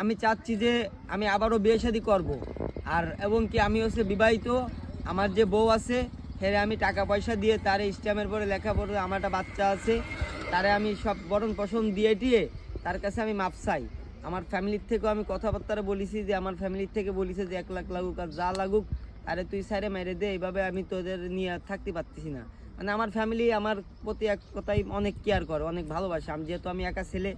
আমি চাচ্ছি যে আমি আবারও বিয়ে শাদী করবো। আর এবং কি আমি হচ্ছে বিবাহিত, আমার যে বউ আছে হেরে আমি টাকা পয়সা দিয়ে তার স্ট্যাম্পের পরে লেখাপড়া, আমার একটা বাচ্চা আছে, তারে আমি সব বরণ পোষণ দিয়ে টিয়ে তার কাছে আমি মাপ চাই। আমার ফ্যামিলির থেকেও আমি কথাবার্তা বলেছি যে আমার ফ্যামিলির থেকে বলেছে যে 1 লাখ লাগুক আর যা লাগুক আরে তুই সাইডে মেরে দে, এইভাবে আমি তোদের নিয়ে থাকতে পারতেছি না। মানে আমার ফ্যামিলি আমার প্রতি এক কথাই অনেক কেয়ার করে, অনেক ভালোবাসে। আমি যেহেতু আমি একা ছেলে,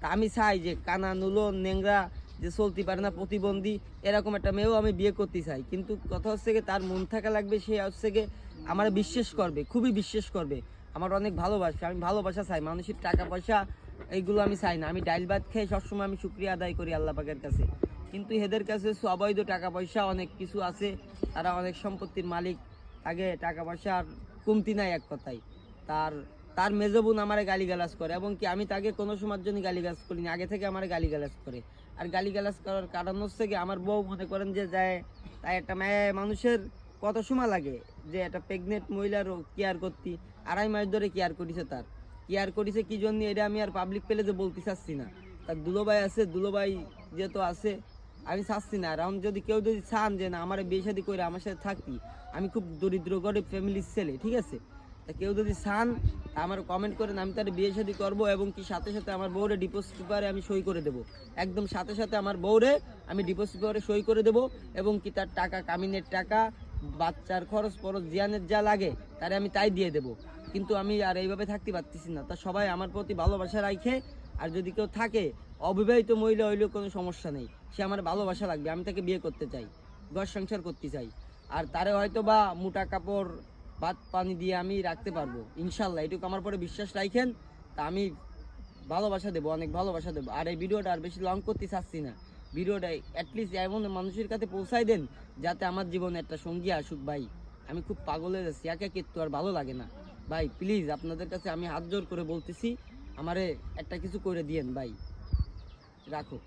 তা আমি চাই যে কানা নুলো নেংরা যে চলতে পারে না, প্রতিবন্ধী, এরকম একটা মেয়েও আমি বিয়ে করতে চাই। কিন্তু কথা হচ্ছে গিয়ে তার মন থাকা লাগবে, সে হচ্ছে গিয়ে আমার বিশ্বাস করবে, খুবই বিশ্বাস করবে, আমার অনেক ভালোবাসে। আমি ভালোবাসা চাই, মানুষের টাকা পয়সা এইগুলো আমি চাই না। আমি ডাইল ভাত খেয়ে সবসময় আমি শুক্রিয়া আদায় করি আল্লাহ পাকের কাছে। কিন্তু এদের কাছে অবৈধ টাকা পয়সা অনেক কিছু আছে, তারা অনেক সম্পত্তির মালিক, আগে টাকা পয়সা আর কমতি নাই এক কথায়। তার তার মেজো বোন আমারে গালিগালাজ করে, এবং কি আমি তাকে কোনো সময়ের জন্য গালিগালাজ করিনি, আগে থেকে আমার গালিগালাজ করে। আর গালিগালাজ করার কারণ হচ্ছে কি আমার বউ মনে করেন যে যায়, তাই একটা মেয়ে মানুষের কত সময় লাগে যে একটা প্রেগনেন্ট মহিলারও কেয়ার করতে, 2.5 মাস ধরে কেয়ার করেছে। তার কেয়ার করেছে কি জন্য এটা আমি আর পাবলিক পেলে যে বলতে চাচ্ছি না। তার দুলোভাই আছে, দুলোভাই যেহেতু আছে আমি চাচ্ছি না। আর এখন যদি কেউ যদি চান যে না আমার বিয়ে শাদী করে আমার সাথে থাকতি, আমি খুব দরিদ্র গরিব ফ্যামিলির ছেলে, ঠিক আছে, তা কেউ যদি চান আমার কমেন্ট করেন, আমি তার বিয়ে শাদী করবো। এবং কি সাথে সাথে আমার বউরে ডিভোর্স পেপারে আমি সই করে দেবো, একদম সাথে সাথে আমার বউরে আমি ডিভোর্স পেপারে সই করে দেবো। এবং কি তার টাকা, কামিনের টাকা, বাচ্চার খরচ ফরচ, জিয়ানের যা লাগে তারে আমি তাই দিয়ে দেবো। কিন্তু আমি আর এইভাবে থাকতে পারতেছি না। তা সবাই আমার প্রতি ভালোবাসা রাখে। আর যদি কেউ থাকে অবিবাহিত মহিলা হইলেও কোনো সমস্যা নেই, সে আমার ভালোবাসা লাগবে, আমি তাকে বিয়ে করতে চাই, ঘর সংসার করতে চাই। আর তারে হয়তো বা মোটা কাপড় ভাত পানি দিয়ে আমি রাখতে পারবো ইনশাল্লাহ, এটুকু আমার পরে বিশ্বাস রাখেন। তা আমি ভালোবাসা দেবো, অনেক ভালোবাসা দেবো। আর এই ভিডিওটা আর বেশি লং করতে চাচ্ছি না, ভিডিওটা অ্যাটলিস্ট এমন মানুষের কাছে পৌঁছাই দেন যাতে আমার জীবনে একটা সঙ্গী আসুক। ভাই আমি খুব পাগল হয়ে যাচ্ছি, একা কিন্তু আর ভালো লাগে না। ভাই প্লিজ আপনাদের কাছে আমি হাত জোর করে বলতেছি, আমারে একটা কিছু করে দিয়েন ভাই, রাখো।